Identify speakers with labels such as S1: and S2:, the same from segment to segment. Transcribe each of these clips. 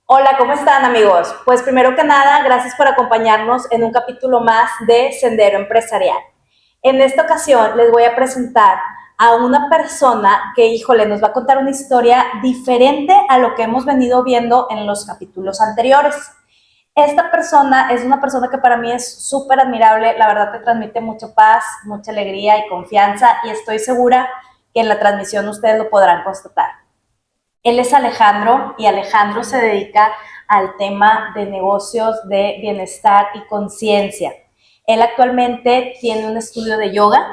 S1: Hola, ¿cómo están amigos? Pues primero que nada, gracias por acompañarnos en un capítulo más de Sendero Empresarial. En esta ocasión les voy a presentar a una persona que, híjole, nos va a contar una historia diferente a lo que hemos venido viendo en los capítulos anteriores. Esta persona es una persona que para mí es súper admirable, la verdad te transmite mucha paz, mucha alegría y confianza y estoy segura que en la transmisión ustedes lo podrán constatar. Él es Alejandro y Alejandro se dedica al tema de negocios de bienestar y conciencia. Él actualmente tiene un estudio de yoga,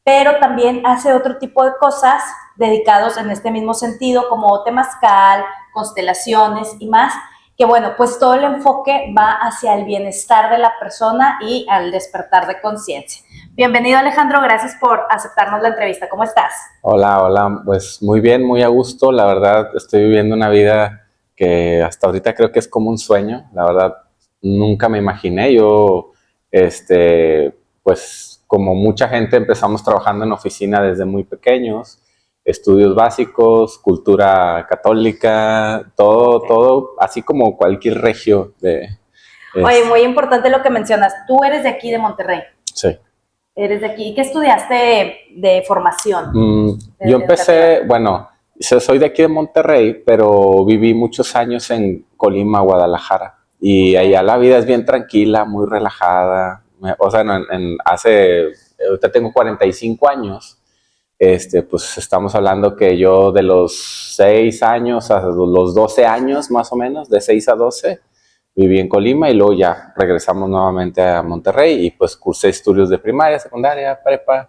S1: pero también hace otro tipo de cosas dedicados en este mismo sentido, como temazcal, constelaciones y más, que bueno, pues todo el enfoque va hacia el bienestar de la persona y al despertar de conciencia. Bienvenido Alejandro, gracias por aceptarnos la entrevista. ¿Cómo estás?
S2: Hola, hola, pues muy bien, muy a gusto. La verdad, estoy viviendo una vida que hasta ahorita creo que es como un sueño. La verdad, nunca me imaginé. Pues como mucha gente, empezamos trabajando en oficina desde muy pequeños, estudios básicos, cultura católica, todo, así como cualquier regio de...
S1: Oye,
S2: es-
S1: muy importante lo que mencionas. Tú eres de aquí, de Monterrey.
S2: sí.
S1: Eres de aquí. ¿Qué estudiaste de formación
S2: Yo
S1: educativa?
S2: empecé, bueno, soy de aquí de Monterrey, pero viví muchos años en Colima, Guadalajara. Y
S1: Ok.
S2: allá la vida es bien tranquila, muy relajada. O sea, ahorita tengo 45 años. Pues estamos hablando que yo de los 6 años a los 12 años, más o menos, de 6 a 12 viví en Colima y luego ya regresamos nuevamente a Monterrey y pues cursé estudios de primaria, secundaria, prepa,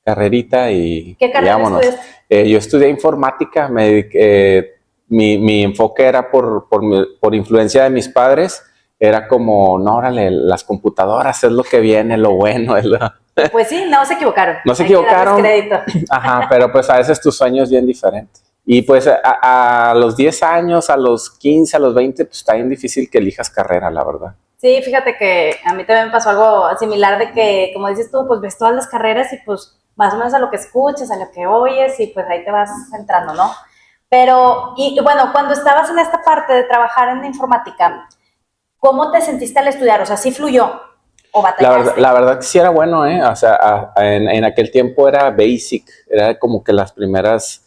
S2: carrerita
S1: ¿Qué
S2: y
S1: carrera
S2: vámonos.
S1: estudiaste?
S2: Yo estudié informática, mi enfoque era por influencia de mis padres, era como, no, órale, las computadoras es lo que viene, lo bueno,
S1: Pues sí, no se equivocaron.
S2: no se
S1: Hay que darles
S2: equivocaron,
S1: crédito.
S2: ajá, pero pues a veces tu sueño es bien diferente. Y pues a los 10 años, a los 15, a los 20, pues está bien difícil que elijas carrera, la verdad.
S1: Sí, fíjate que a mí también me pasó algo similar de que, como dices tú, pues ves todas las carreras y pues más o menos a lo que escuchas, a lo que oyes y pues ahí te vas entrando, ¿no? Pero, y bueno, cuando estabas en esta parte de trabajar en informática, ¿cómo te sentiste al estudiar? O sea, ¿sí fluyó o batallaste?
S2: La verdad que sí era bueno, ¿eh? O sea, en aquel tiempo era Basic, era como que las primeras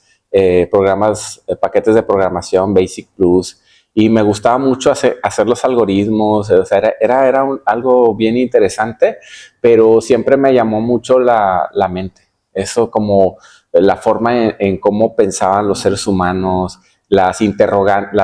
S2: programas, paquetes de programación, Basic Plus, y me gustaba mucho hacer los algoritmos, o sea, algo bien interesante, pero siempre me llamó mucho la mente, eso como la forma en cómo pensaban los seres humanos, las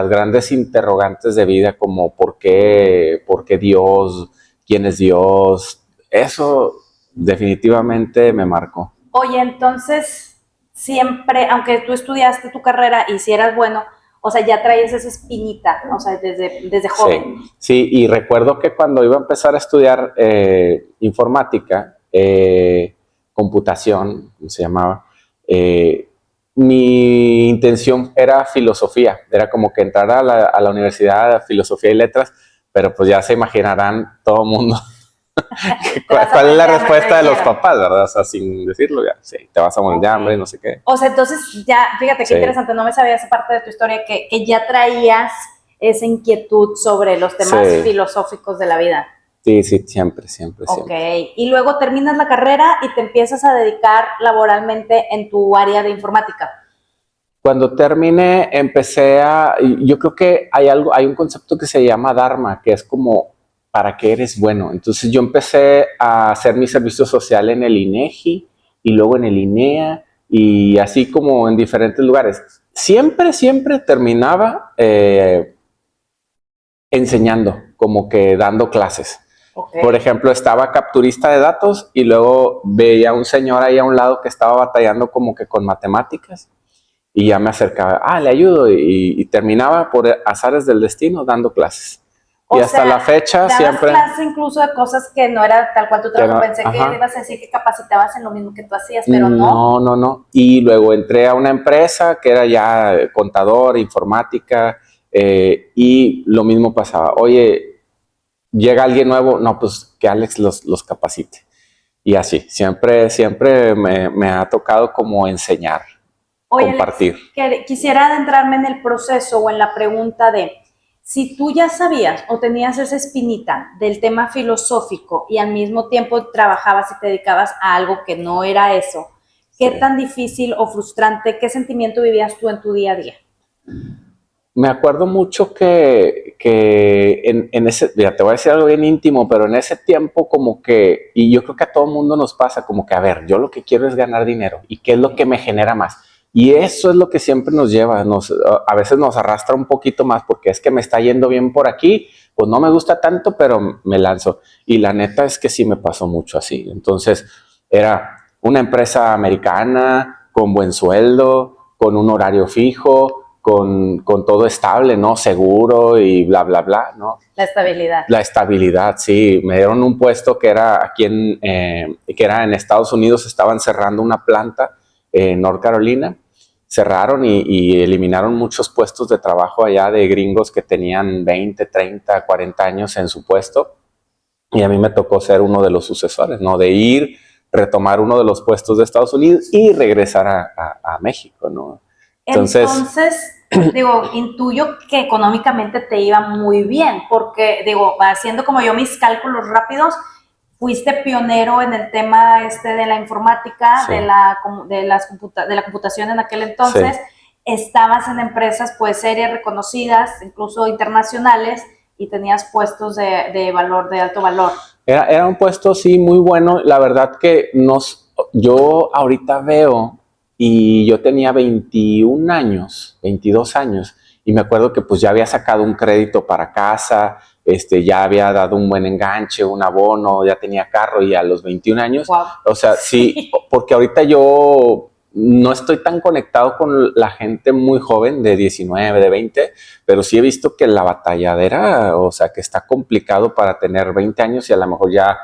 S2: grandes interrogantes de vida como por qué Dios, quién es Dios, eso definitivamente me marcó.
S1: Oye, entonces, siempre, aunque tú estudiaste tu carrera y si eras bueno, o sea, ya traías esa espinita, o sea, desde
S2: Sí,
S1: joven.
S2: sí, y recuerdo que cuando iba a empezar a estudiar informática, computación, ¿cómo se llamaba? Eh, Mi intención era filosofía, era como que entrar a la universidad de filosofía y letras, pero pues ya se imaginarán todo el mundo
S1: Te vas a
S2: cuál es
S1: morir
S2: la
S1: de hambre, me
S2: respuesta de los
S1: dijeron.
S2: papás, ¿verdad? O sea, sin decirlo ya, sí, te vas a morir de
S1: Ok.
S2: hambre, no sé qué.
S1: O sea, entonces ya, fíjate qué
S2: Sí,
S1: interesante, no me sabía esa parte de tu historia, que ya traías esa inquietud sobre los temas
S2: sí,
S1: filosóficos de la vida.
S2: sí, sí, siempre, siempre,
S1: Ok.
S2: siempre.
S1: Y luego terminas la carrera y te empiezas a dedicar laboralmente en tu área de informática.
S2: Cuando terminé, yo creo que hay un concepto que se llama Dharma, que es como, ¿para qué eres bueno? Entonces yo empecé a hacer mi servicio social en el INEGI y luego en el INEA y así como en diferentes lugares. Siempre terminaba enseñando, como que dando clases.
S1: Ok.
S2: Por ejemplo, estaba capturista de datos y luego veía a un señor ahí a un lado que estaba batallando como que con matemáticas y ya me acercaba, le ayudo y terminaba por azares del destino dando clases. Y
S1: O
S2: hasta
S1: sea,
S2: la fecha
S1: dabas
S2: siempre,
S1: clases incluso de cosas que no era tal cual tu
S2: que
S1: trabajo.
S2: no,
S1: Pensé que
S2: ajá,
S1: ibas a decir que capacitabas en lo mismo que tú hacías, pero no.
S2: no, no, no. Y luego entré a una empresa que era ya contador, informática, y lo mismo pasaba. Oye, llega alguien nuevo, no, pues que Alex los capacite. Y así, siempre me ha tocado como enseñar,
S1: Oye, Alex,
S2: compartir.
S1: quisiera adentrarme en el proceso o en la pregunta de Si tú ya sabías o tenías esa espinita del tema filosófico y al mismo tiempo trabajabas y te dedicabas a algo que no era eso, ¿qué tan difícil o frustrante, qué sentimiento vivías tú en tu día a día?
S2: Me acuerdo mucho que en ese, ya te voy a decir algo bien íntimo, pero en ese tiempo como que, y yo creo que a todo mundo nos pasa, como que, a ver, yo lo que quiero es ganar dinero, ¿y qué es lo que me genera más? Y eso es lo que siempre nos lleva, a veces nos arrastra un poquito más, porque es que me está yendo bien por aquí, pues no me gusta tanto, pero me lanzo. Y la neta es que sí me pasó mucho así. Entonces, era una empresa americana, con buen sueldo, con un horario fijo, con todo estable, ¿no? Seguro y bla, bla, bla, ¿no?
S1: La estabilidad.
S2: La estabilidad, sí. Me dieron un puesto que era aquí que era en Estados Unidos. Estaban cerrando una planta en North Carolina. Cerraron y eliminaron muchos puestos de trabajo allá de gringos que tenían 20, 30, 40 años en su puesto. Y a mí me tocó ser uno de los sucesores, ¿no? De ir, retomar uno de los puestos de Estados Unidos y regresar a México, ¿no?
S1: Entonces, digo, intuyo que económicamente te iba muy bien, porque, digo, haciendo como yo mis cálculos rápidos, fuiste pionero en el tema de la informática,
S2: sí,
S1: de la computación en aquel entonces.
S2: Sí.
S1: Estabas en empresas, pues, serias, reconocidas, incluso internacionales, y tenías puestos de valor, de alto valor.
S2: Era un puesto, sí, muy bueno. La verdad que yo ahorita veo, y yo tenía 21 años, 22 años, y me acuerdo que pues ya había sacado un crédito para casa, ya había dado un buen enganche, un abono, ya tenía carro, y a los 21 años,
S1: Wow.
S2: o sea, sí, porque ahorita yo no estoy tan conectado con la gente muy joven de 19, de 20, pero sí he visto que la batalladera, o sea, que está complicado para tener 20 años y a lo mejor ya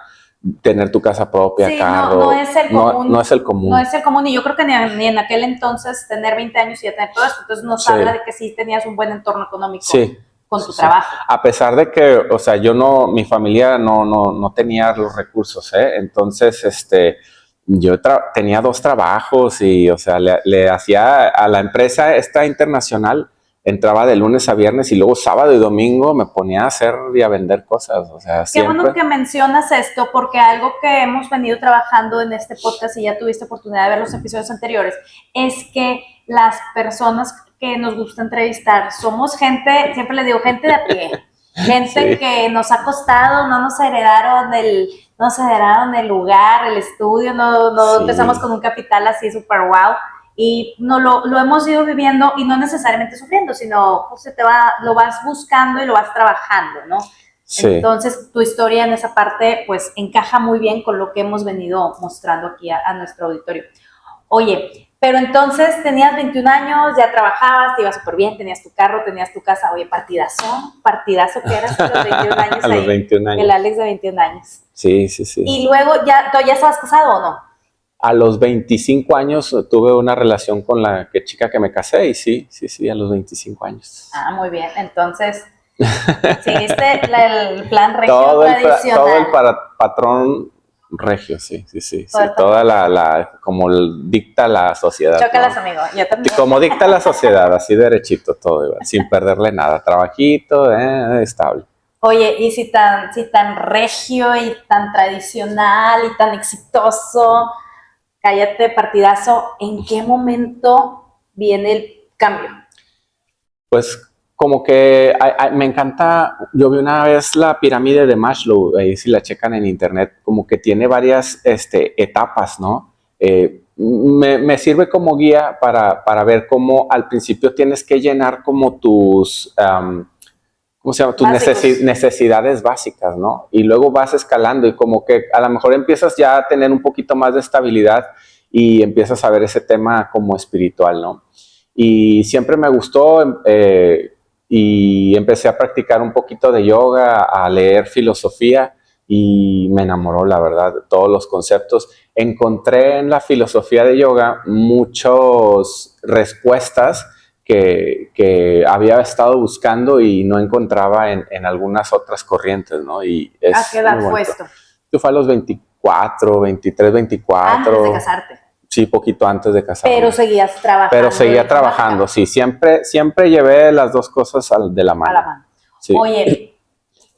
S2: tener tu casa propia,
S1: sí,
S2: carro.
S1: No es el común.
S2: No es el común.
S1: No es el común, y yo creo que ni en aquel entonces tener 20 años y ya tener todo esto, entonces nos habla de que sí tenías un buen entorno económico con tu trabajo.
S2: A pesar de que, o sea, mi familia no tenía los recursos, entonces, yo tenía 2 trabajos y, o sea, le hacía a la empresa esta internacional, entraba de lunes a viernes y luego sábado y domingo me ponía a hacer y a vender cosas, o sea,
S1: Qué bueno que mencionas esto, porque algo que hemos venido trabajando en este podcast, y ya tuviste oportunidad de ver los episodios anteriores, es que las personas que nos gusta entrevistar somos gente, siempre les digo, gente de a pie, gente que nos ha costado, no nos heredaron el lugar, el estudio, no empezamos con un capital así súper wow, y no lo hemos ido viviendo, y no necesariamente sufriendo, sino pues, lo vas buscando y lo vas trabajando, ¿no? Sí. Entonces, tu historia en esa parte, pues, encaja muy bien con lo que hemos venido mostrando aquí a nuestro auditorio. Oye, pero entonces tenías 21 años, ya trabajabas, te iba súper bien, tenías tu carro, tenías tu casa. Oye, partidazo que eras a los 21 años.
S2: A los 21 años.
S1: El Alex de 21 años.
S2: Sí.
S1: Y luego, ¿tú ya estabas casado o no?
S2: A los 25 años tuve una relación con la chica que me casé, y sí, a los 25 años.
S1: Ah, muy bien. Entonces, seguiste el plan regio tradicional.
S2: Todo el patrón regio, sí. Como dicta la sociedad.
S1: Chócalas, ¿no? Amigo. Yo también.
S2: Como dicta la sociedad, así derechito todo, sin perderle nada. Trabajito, estable.
S1: Oye, y si tan regio y tan tradicional y tan exitoso, cállate, partidazo, ¿en qué momento viene el cambio?
S2: Pues como que me encanta, yo vi una vez la pirámide de Maslow, ahí si la checan en internet, como que tiene varias etapas, ¿no? Me sirve como guía para ver cómo al principio tienes que llenar como tus, ¿cómo se llama? Tus necesidades básicas, ¿no? Y luego vas escalando y como que a lo mejor empiezas ya a tener un poquito más de estabilidad y empiezas a ver ese tema como espiritual, ¿no? Y siempre me gustó, y empecé a practicar un poquito de yoga, a leer filosofía, y me enamoró, la verdad, de todos los conceptos. Encontré en la filosofía de yoga muchas respuestas que había estado buscando y no encontraba en algunas otras corrientes, ¿no? Y
S1: ¿a qué edad fue esto?
S2: Yo fue a los 24, 23, 24.
S1: Antes de casarte.
S2: Sí, poquito antes de casarme.
S1: Pero seguías trabajando.
S2: Pero seguía trabajando, sí. Siempre llevé las dos cosas de la mano.
S1: A la mano.
S2: Sí.
S1: Oye,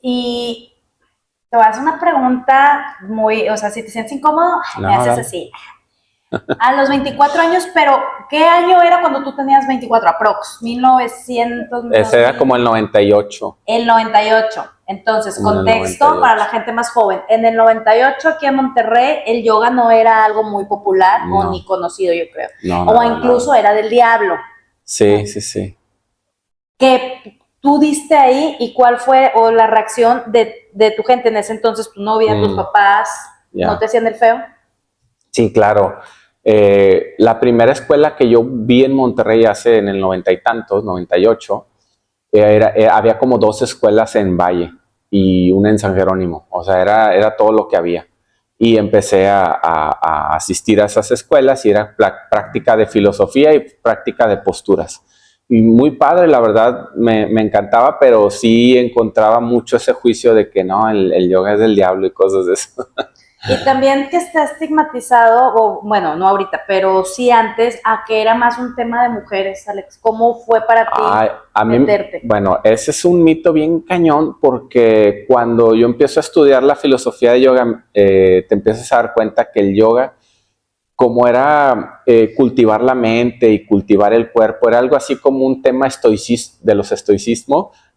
S1: y te voy a hacer una pregunta muy, o sea, si te sientes incómodo,
S2: No,
S1: me haces
S2: dale.
S1: así. A los 24 años, pero ¿qué año era cuando tú tenías 24? Aprox, 1900,
S2: Ese era como el 98.
S1: el 98. Entonces,
S2: Como en el
S1: contexto
S2: 98.
S1: para la gente más joven. En el 98 aquí en Monterrey el yoga no era algo muy popular o
S2: No.
S1: ni conocido, yo creo.
S2: No,
S1: O
S2: nada,
S1: incluso
S2: nada.
S1: era del diablo.
S2: Sí, sí, sí.
S1: ¿Qué tú diste ahí y cuál fue o la reacción de tu gente en ese entonces, tu novia, tus papás? ¿No
S2: Ya.
S1: te hacían el feo?
S2: Sí, claro. La primera escuela que yo vi en Monterrey hace en el 90 y tantos, 98, había como dos escuelas en Valle y una en San Jerónimo. O sea, era todo lo que había. Y empecé a asistir a esas escuelas y era práctica de filosofía y práctica de posturas. Y muy padre, la verdad, me encantaba, pero sí encontraba mucho ese juicio de que no, el yoga es del diablo y cosas de eso.
S1: Y también que está estigmatizado, o bueno, no ahorita, pero sí antes, a que era más un tema de mujeres, Alex. ¿Cómo fue para ti
S2: A mí,
S1: meterte?
S2: bueno, ese es un mito bien cañón porque cuando yo empiezo a estudiar la filosofía de yoga, te empiezas a dar cuenta que el yoga, como era cultivar la mente y cultivar el cuerpo, era algo así como un tema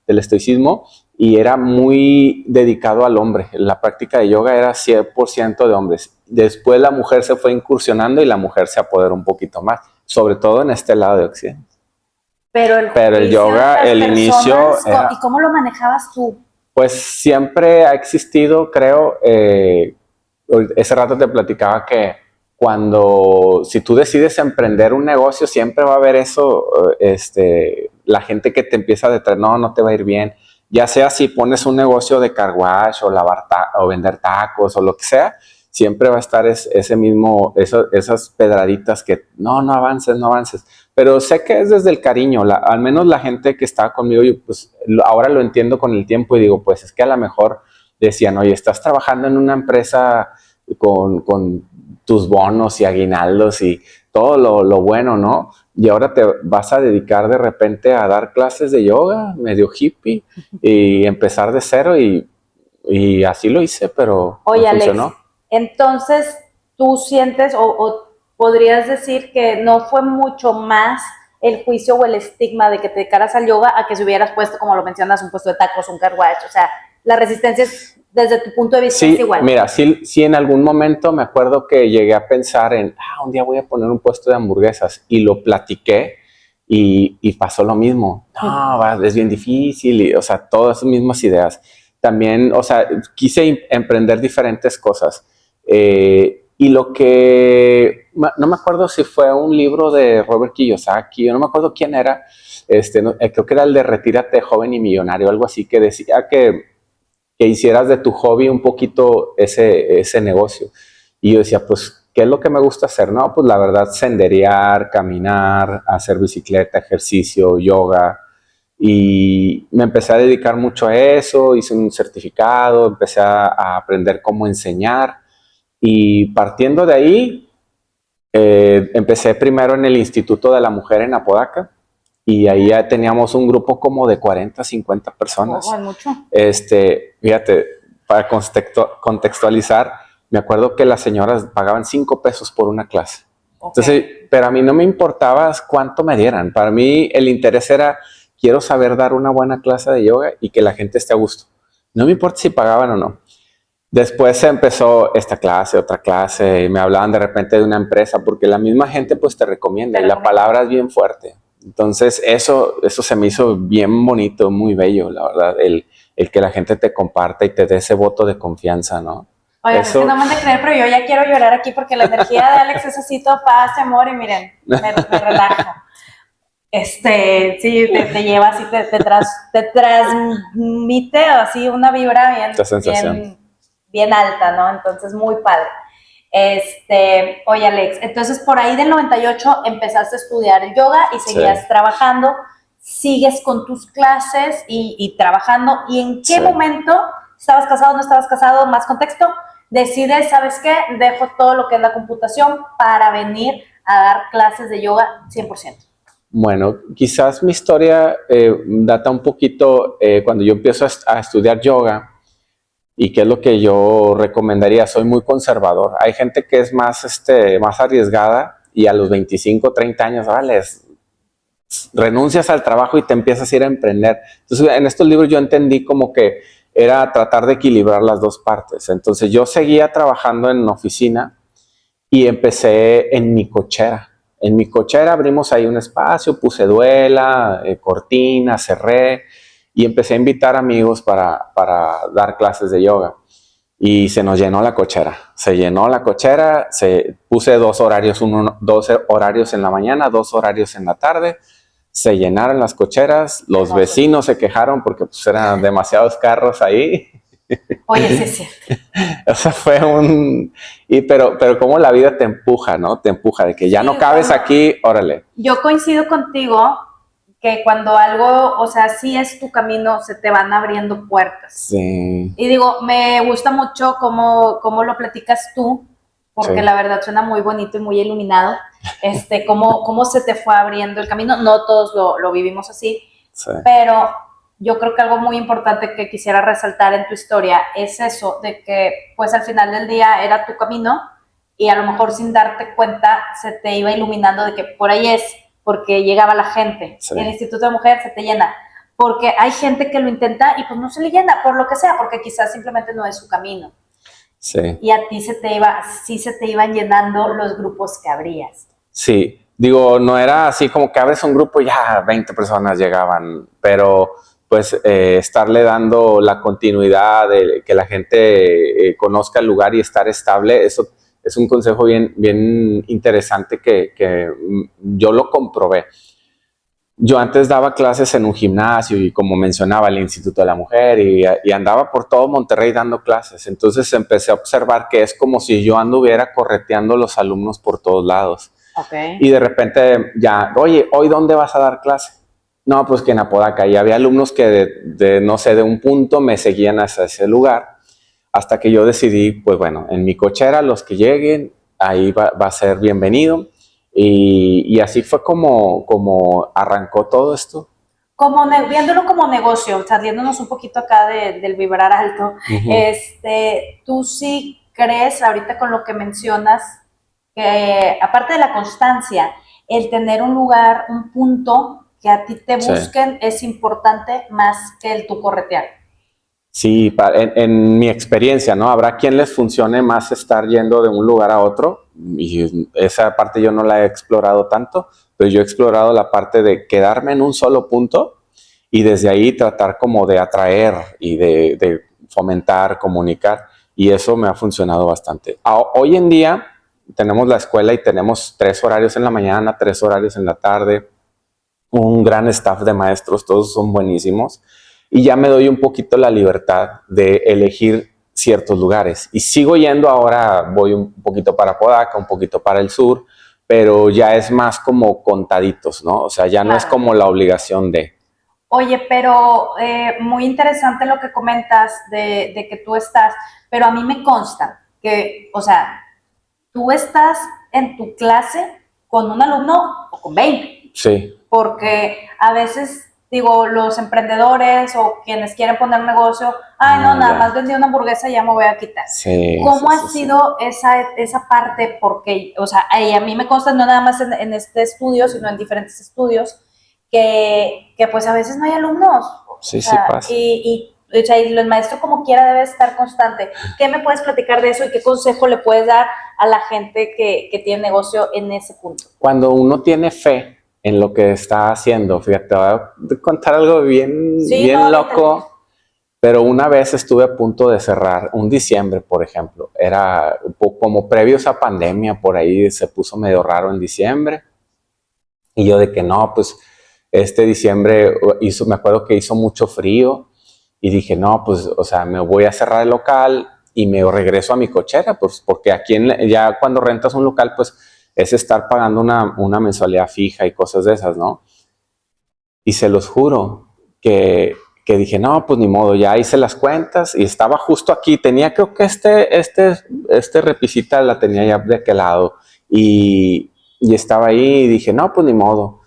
S2: del estoicismo, y era muy dedicado al hombre. La práctica de yoga era 100% de hombres. Después la mujer se fue incursionando y la mujer se apoderó un poquito más, sobre todo en este lado de Occidente.
S1: Pero el
S2: Pero el
S1: juicio de
S2: yoga,
S1: las
S2: el inicio
S1: personas,
S2: era,
S1: ¿y cómo lo manejabas tú?
S2: pues siempre ha existido, creo, ese rato te platicaba que si tú decides emprender un negocio, siempre va a haber eso, la gente que te empieza a detraer, no, no te va a ir bien, ya sea si pones un negocio de car wash o o vender tacos o lo que sea, siempre va a estar esas pedraditas que no avances, no avances. Pero sé que es desde el cariño, al menos la gente que estaba conmigo, yo pues ahora lo entiendo con el tiempo y digo, pues es que a lo mejor decían, oye, estás trabajando en una empresa con tus bonos y aguinaldos y todo lo bueno, ¿no? Y ahora te vas a dedicar de repente a dar clases de yoga, medio hippie, y empezar de cero y así lo hice, pero
S1: Oye,
S2: me
S1: Alex,
S2: funcionó.
S1: entonces tú sientes o podrías decir que no fue mucho más el juicio o el estigma de que te dedicaras al yoga a que si hubieras puesto, como lo mencionas, un puesto de tacos, un car wash. O sea, la resistencia es, desde tu punto de vista es
S2: Sí,
S1: igual.
S2: mira, sí en algún momento me acuerdo que llegué a pensar un día voy a poner un puesto de hamburguesas y lo platiqué y pasó lo mismo. No, es bien difícil, o sea, todas esas mismas ideas. También, o sea, quise emprender diferentes cosas. Y lo que, no me acuerdo si fue un libro de Robert Kiyosaki, yo no me acuerdo quién era, creo que era el de Retírate joven y millonario, algo así, que decía que hicieras de tu hobby un poquito ese negocio. Y yo decía, pues, ¿qué es lo que me gusta hacer? No, pues la verdad, senderear, caminar, hacer bicicleta, ejercicio, yoga. Y me empecé a dedicar mucho a eso, hice un certificado, empecé a aprender cómo enseñar. Y partiendo de ahí, empecé primero en el Instituto de la Mujer en Apodaca y ahí ya teníamos un grupo como de 40, 50
S1: Oh,
S2: personas.
S1: es mucho.
S2: Fíjate, para contextualizar, me acuerdo que las señoras pagaban 5 pesos por una clase.
S1: Okay.
S2: Entonces, pero a mí no me importaba cuánto me dieran. Para mí el interés era, quiero saber dar una buena clase de yoga y que la gente esté a gusto. No me importa si pagaban o no. Después se empezó esta clase, otra clase, y me hablaban de repente de una empresa, porque la misma gente pues te recomienda y la palabra es bien fuerte. Entonces eso se me hizo bien bonito, muy bello, la verdad, el que la gente te comparta y te dé ese voto de confianza, ¿no?
S1: Oigan, es que no me han de creer, pero yo ya quiero llorar aquí porque la energía de Alex es así, todo paz, amor, y miren, me relaja. Sí, te lleva así, te transmite así una vibra
S2: Esta sensación.
S1: bien alta, ¿no? Entonces, muy padre. Oye, Alex, entonces por ahí del 98 empezaste a estudiar el yoga y seguías
S2: Sí.
S1: trabajando, sigues con tus clases y trabajando. ¿Y en qué
S2: Sí.
S1: momento, estabas casado, no estabas casado, más contexto, decides, ¿sabes qué? Dejo todo lo que es la computación para venir a dar clases de yoga 100%?
S2: Bueno, quizás mi historia data un poquito cuando yo empiezo a estudiar yoga. ¿Y qué es lo que yo recomendaría? Soy muy conservador. Hay gente que es más arriesgada y a los 25, 30 años, vale, renuncias al trabajo y te empiezas a ir a emprender. Entonces, en estos libros yo entendí como que era tratar de equilibrar las dos partes. Entonces, yo seguía trabajando en oficina y empecé en mi cochera. En mi cochera abrimos ahí un espacio, puse duela, cortina, cerré y empecé a invitar amigos para dar clases de yoga. Y se nos llenó la cochera. Se llenó la cochera, puse dos horarios, dos horarios en la mañana, dos horarios en la tarde. Se llenaron las cocheras, los vecinos se quejaron porque pues, eran demasiados carros ahí.
S1: Oye, sí, sí.
S2: O sea, pero como la vida te empuja, ¿no? Te empuja de que ya
S1: Sí,
S2: no cabes aquí, órale.
S1: Yo coincido contigo que cuando algo, o sea, sí es tu camino, se te van abriendo puertas.
S2: Sí.
S1: Y digo, me gusta mucho cómo lo platicas tú, porque
S2: Sí.
S1: la verdad suena muy bonito y muy iluminado, cómo se te fue abriendo el camino. No todos lo vivimos así,
S2: Sí.
S1: pero yo creo que algo muy importante que quisiera resaltar en tu historia es eso, de que pues al final del día era tu camino y a lo mejor sin darte cuenta se te iba iluminando de que por ahí es, porque llegaba la gente.
S2: Sí.
S1: El Instituto de Mujer se te llena, porque hay gente que lo intenta y pues no se le llena, por lo que sea, porque quizás simplemente no es su camino.
S2: Sí.
S1: Y a ti sí se te iban llenando los grupos que abrías.
S2: Sí. Digo, no era así como que abres un grupo y ya 20 personas llegaban, pero pues estarle dando la continuidad de que la gente conozca el lugar y estar estable, eso es un consejo bien interesante que yo lo comprobé. Yo antes daba clases en un gimnasio y como mencionaba el Instituto de la Mujer y andaba por todo Monterrey dando clases. Entonces empecé a observar que es como si yo anduviera correteando a los alumnos por todos lados.
S1: Okay.
S2: Y de repente ya, oye, ¿hoy dónde vas a dar clase? No, pues que en Apodaca. Y había alumnos que no sé, de un punto me seguían hacia ese lugar. Hasta que yo decidí, pues bueno, en mi cochera los que lleguen, ahí va a ser bienvenido. Y así fue como arrancó todo esto.
S1: Viéndolo como negocio, saliéndonos un poquito acá del vibrar alto, ¿tú sí crees, ahorita con lo que mencionas, que aparte de la constancia, el tener un lugar, un punto que a ti te busquen es importante más que el tu corretear?
S2: Sí, en mi experiencia, ¿no? Habrá quien les funcione más estar yendo de un lugar a otro y esa parte yo no la he explorado tanto, pero yo he explorado la parte de quedarme en un solo punto y desde ahí tratar como de atraer y de fomentar, comunicar y eso me ha funcionado bastante. Hoy en día tenemos la escuela y tenemos 3 horarios en la mañana, 3 horarios en la tarde, un gran staff de maestros, todos son buenísimos. Y ya me doy un poquito la libertad de elegir ciertos lugares. Y sigo yendo ahora, voy un poquito para Apodaca, un poquito para el sur, pero ya es más como contaditos, ¿no? O sea, ya no es como la obligación de...
S1: Oye, pero muy interesante lo que comentas de que tú estás, pero a mí me consta que, o sea, tú estás en tu clase con un alumno o con 20.
S2: Sí.
S1: Porque a veces, digo, los emprendedores o quienes quieren poner un negocio, ay, no, nada más vendí una hamburguesa y ya me voy a quitar.
S2: Sí,
S1: ¿Cómo ha sido esa parte? Porque, o sea, a mí me consta no nada más en este estudio, sino en diferentes estudios, que pues a veces no hay alumnos.
S2: Sí,
S1: o sea,
S2: sí pasa.
S1: Y el maestro como quiera debe estar constante. ¿Qué me puedes platicar de eso y qué consejo le puedes dar a la gente que tiene negocio en ese punto?
S2: Cuando uno tiene fe en lo que está haciendo, fíjate, te voy a contar algo bien loco. Pero una vez estuve a punto de cerrar, un diciembre, por ejemplo, era como previos a pandemia, por ahí se puso medio raro en diciembre. Y yo de que no, pues este diciembre me acuerdo que hizo mucho frío y dije, no, pues, o sea, me voy a cerrar el local y me regreso a mi cochera, pues porque aquí ya cuando rentas un local, pues es estar pagando una mensualidad fija y cosas de esas, ¿no? Y se los juro que dije, no, pues ni modo, ya hice las cuentas y estaba justo aquí, tenía creo que este repisita la tenía ya de aquel lado y estaba ahí y dije, no, pues ni modo,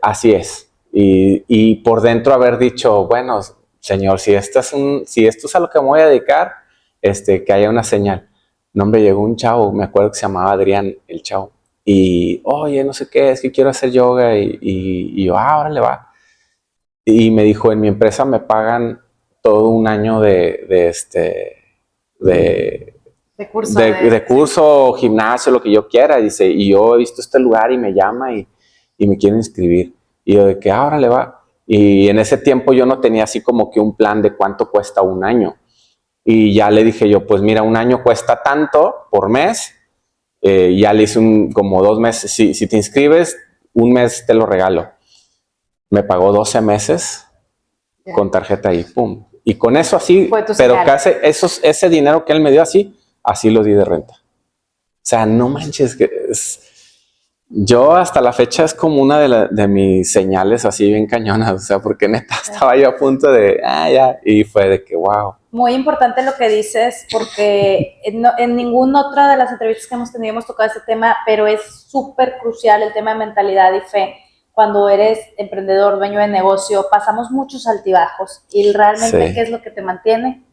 S2: así es. Y por dentro haber dicho, bueno, Señor, si esto es a lo que me voy a dedicar, que haya una señal. No, hombre, llegó un chavo, me acuerdo que se llamaba Adrián, el chavo. Y, oye, no sé qué, es que quiero hacer yoga. Y yo, órale, va. Y me dijo, en mi empresa me pagan todo un año de curso, gimnasio, lo que yo quiera. Dice, y yo he visto este lugar y me llama y me quiero inscribir. Y yo de que ahora le va. Y en ese tiempo yo no tenía así como que un plan de cuánto cuesta un año. Y ya le dije yo, pues mira, un año cuesta tanto por mes. Ya le hice como 2 meses. Si te inscribes, un mes te lo regalo. Me pagó 12 meses con tarjeta y pum. Y con eso así, pero casi ese dinero que él me dio así lo di de renta. O sea, no manches, yo hasta la fecha es como una de mis señales así bien cañonas, o sea, porque neta estaba yo a punto de, ya, y fue de que, wow.
S1: Muy importante lo que dices, porque en ninguna otra de las entrevistas que hemos tenido hemos tocado este tema, pero es súper crucial el tema de mentalidad y fe. Cuando eres emprendedor, dueño de negocio, pasamos muchos altibajos y realmente, ¿qué es lo que te mantiene?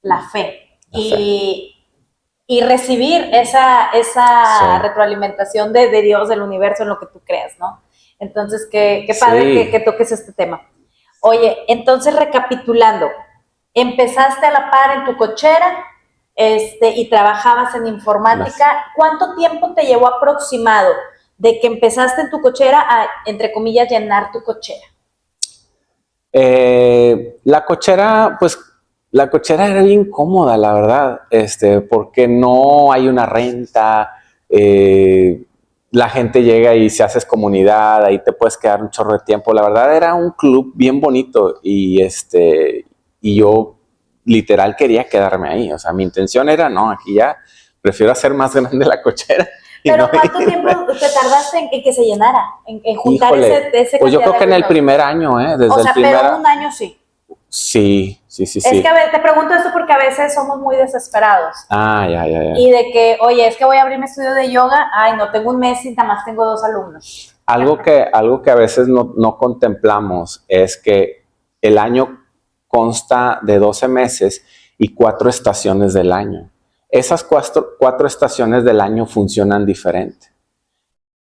S1: La fe. Y recibir esa retroalimentación de Dios, del universo, en lo que tú creas, ¿no? Entonces, qué padre que toques este tema. Oye, entonces recapitulando, empezaste a la par en tu cochera y trabajabas en informática. ¿Cuánto tiempo te llevó aproximado de que empezaste en tu cochera a, entre comillas, llenar tu cochera?
S2: La cochera era bien cómoda, la verdad, porque no hay una renta, la gente llega y se haces comunidad, ahí te puedes quedar un chorro de tiempo. La verdad era un club bien bonito y yo literal quería quedarme ahí. O sea, mi intención era, no, aquí ya prefiero hacer más grande la cochera.
S1: Pero ¿cuánto tiempo te tardaste en que se llenara? En juntar ese
S2: pues yo creo que en el primer año, desde el primer
S1: pero un año sí.
S2: Sí.
S1: Es que a ver, te pregunto esto porque a veces somos muy desesperados.
S2: Ya.
S1: Y de que, oye, es que voy a abrir mi estudio de yoga, no tengo un mes y nada más tengo 2 alumnos.
S2: Algo que a veces no contemplamos es que el año consta de 12 meses y 4 estaciones del año. Esas 4 estaciones del año funcionan diferente.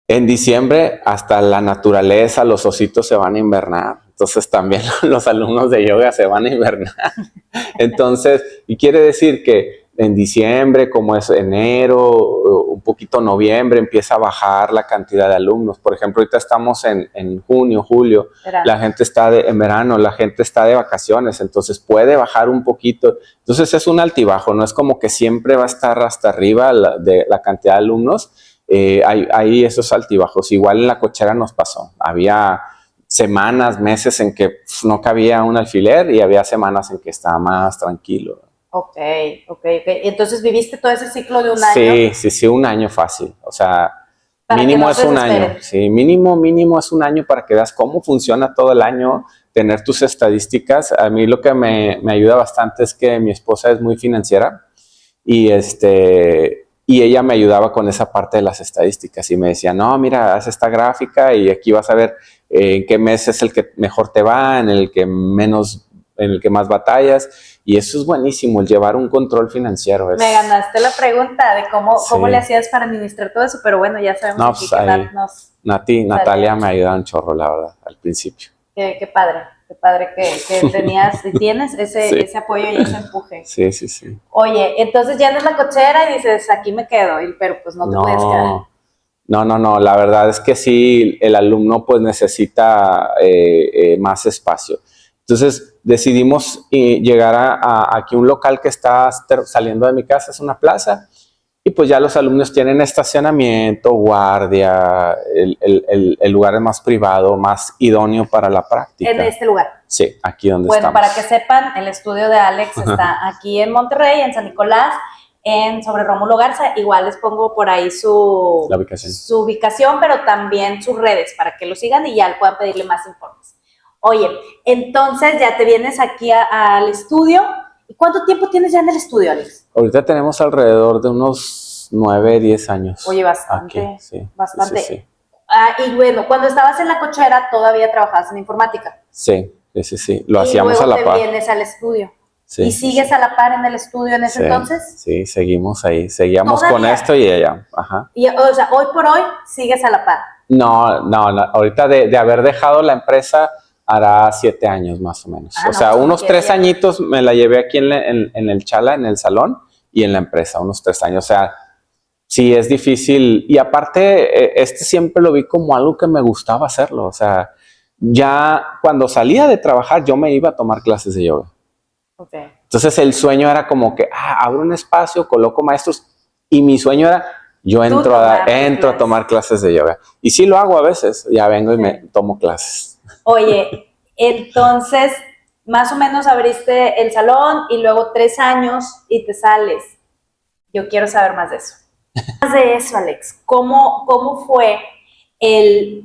S2: En diciembre, hasta la naturaleza, los ositos se van a invernar. Entonces también los alumnos de yoga se van a invernar. Entonces, y quiere decir que en diciembre, como es enero, un poquito noviembre, empieza a bajar la cantidad de alumnos. Por ejemplo, ahorita estamos en junio, julio, la gente está en verano, la gente está de vacaciones, entonces puede bajar un poquito. Entonces es un altibajo, no es como que siempre va a estar hasta arriba de la cantidad de alumnos. Hay esos altibajos. Igual en la cochera nos pasó. Había semanas, meses en que no cabía un alfiler y había semanas en que estaba más tranquilo.
S1: Ok. Entonces, ¿viviste todo ese ciclo de un año?
S2: Sí, un año fácil. O sea, mínimo es un año. Sí, mínimo es un año para que veas cómo funciona todo el año, tener tus estadísticas. A mí lo que me ayuda bastante es que mi esposa es muy financiera y y ella me ayudaba con esa parte de las estadísticas y me decía, no, mira, haz esta gráfica y aquí vas a ver en qué mes es el que mejor te va, en el que más batallas. Y eso es buenísimo, el llevar un control financiero.
S1: Me ganaste la pregunta de cómo le hacías para administrar todo eso, pero bueno, ya sabemos
S2: que Natalia me ayudaba un chorro, la verdad, al principio.
S1: Qué padre que tenías y tienes ese apoyo y ese empuje.
S2: Sí.
S1: Oye, entonces ya en la cochera y dices, aquí me quedo, pero pues no te puedes quedar.
S2: No, la verdad es que sí, el alumno pues necesita más espacio. Entonces decidimos llegar a aquí un local que está saliendo de mi casa, es una plaza, y pues ya los alumnos tienen estacionamiento, guardia, el lugar es más privado, más idóneo para la práctica.
S1: En este lugar.
S2: Sí, aquí donde estamos.
S1: Bueno, para que sepan, el estudio de Alex está aquí en Monterrey, en San Nicolás, sobre Rómulo Garza. Igual les pongo por ahí su ubicación, pero también sus redes para que lo sigan y ya puedan pedirle más informes. Oye, entonces ya te vienes aquí al estudio. ¿Y cuánto tiempo tienes ya en el estudio, Alex?
S2: Ahorita tenemos alrededor de unos 9, 10 años.
S1: Oye, bastante.
S2: Aquí,
S1: bastante.
S2: Sí.
S1: Y bueno, cuando estabas en la cochera todavía trabajabas en informática.
S2: Sí, sí. Lo hacíamos a la par.
S1: Y luego te vienes al estudio.
S2: Sí,
S1: ¿Y sigues a la par en el estudio en ese entonces?
S2: Sí, seguimos ahí. Seguíamos
S1: ¿Todavía?
S2: Con esto y allá. Ajá.
S1: Y, o sea, hoy por hoy sigues a la par.
S2: No. Ahorita de haber dejado la empresa hará 7 años más o menos. O sea, unos 3 añitos me la llevé aquí en el Chala, en el salón, y en la empresa, unos 3 años. O sea, sí, es difícil. Y aparte, siempre lo vi como algo que me gustaba hacerlo. O sea, ya cuando salía de trabajar, yo me iba a tomar clases de yoga.
S1: Okay.
S2: Entonces el sueño era como que, abro un espacio, coloco maestros, y mi sueño era, yo entro a tomar clases de yoga. Y sí lo hago a veces, ya vengo y me tomo clases.
S1: Oye, entonces, más o menos abriste el salón y luego 3 años y te sales. Yo quiero saber más de eso. Más de eso, Alex. ¿Cómo fue el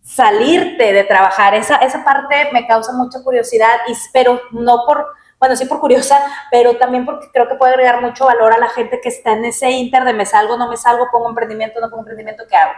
S1: salirte de trabajar? Esa parte me causa mucha curiosidad, pero no por, bueno, sí por curiosa, pero también porque creo que puede agregar mucho valor a la gente que está en ese inter de me salgo, no me salgo, pongo emprendimiento, no pongo emprendimiento, ¿qué hago?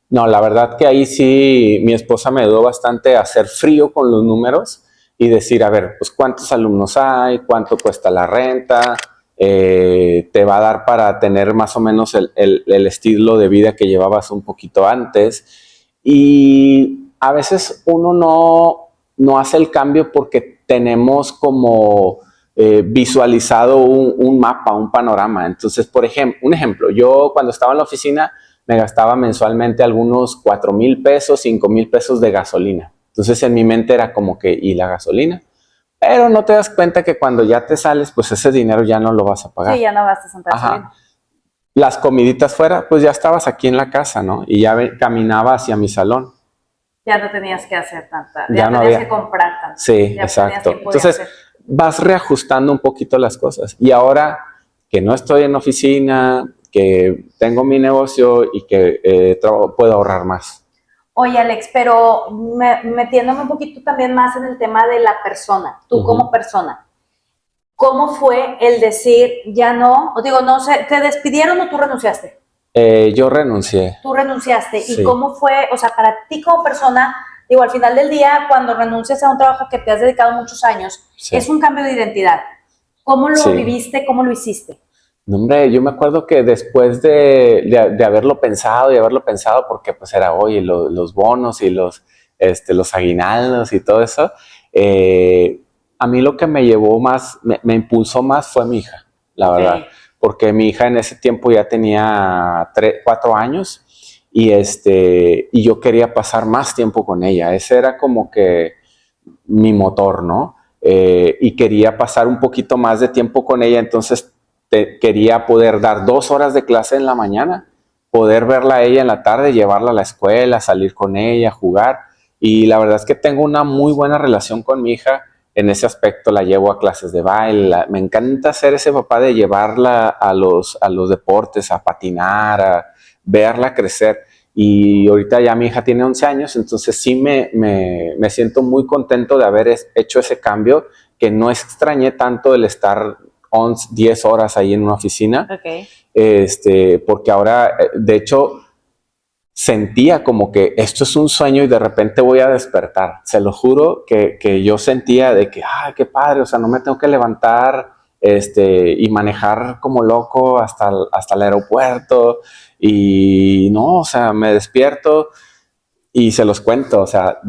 S2: No, la verdad que ahí sí mi esposa me ayudó bastante a hacer frío con los números y decir, a ver, pues cuántos alumnos hay, cuánto cuesta la renta, te va a dar para tener más o menos el estilo de vida que llevabas un poquito antes. Y a veces uno no hace el cambio porque tenemos como visualizado un mapa, un panorama. Entonces, por ejemplo, un ejemplo, yo cuando estaba en la oficina me gastaba mensualmente algunos 4,000 pesos, 5,000 pesos de gasolina. Entonces en mi mente era como que, ¿y la gasolina? Pero no te das cuenta que cuando ya te sales, pues ese dinero ya no lo vas a pagar.
S1: Sí, ya no gastas en gasolina.
S2: Las comiditas fuera, pues ya estabas aquí en la casa, ¿no? Y ya caminaba hacia mi salón.
S1: Ya no tenías que hacer tanta, ya no tenías que comprar tanto.
S2: Sí, ya exacto. Entonces vas reajustando un poquito las cosas. Y ahora que no estoy en oficina, que tengo mi negocio y que puedo ahorrar más.
S1: Oye, Alex, pero metiéndome un poquito también más en el tema de la persona, tú como persona, ¿cómo fue el decir ya no? O digo, no sé, ¿te despidieron o tú renunciaste?
S2: Yo renuncié.
S1: Tú renunciaste.
S2: Sí.
S1: ¿Y cómo fue, o sea, para ti como persona, digo, al final del día, cuando renuncias a un trabajo que te has dedicado muchos años, es un cambio de identidad? ¿Cómo lo viviste? ¿Cómo lo hiciste?
S2: No, hombre, yo me acuerdo que después de haberlo pensado porque pues era, oye, los bonos y los aguinaldos y todo eso, a mí lo que me llevó más, me impulsó más fue mi hija, la verdad, porque mi hija en ese tiempo ya tenía 4 años y yo quería pasar más tiempo con ella. Ese era como que mi motor, ¿no? Y quería pasar un poquito más de tiempo con ella, entonces quería poder dar 2 horas de clase en la mañana, poder verla a ella en la tarde, llevarla a la escuela, salir con ella, jugar. Y la verdad es que tengo una muy buena relación con mi hija. En ese aspecto la llevo a clases de baile. Me encanta ser ese papá de llevarla a los deportes, a patinar, a verla crecer. Y ahorita ya mi hija tiene 11 años, entonces sí me siento muy contento de haber hecho ese cambio, que no extrañé tanto el estar 10 horas ahí en una oficina, porque ahora, de hecho, sentía como que esto es un sueño y de repente voy a despertar. Se lo juro que yo sentía de que, qué padre, o sea, no me tengo que levantar y manejar como loco hasta el aeropuerto. Y no, o sea, me despierto y se los cuento, o sea,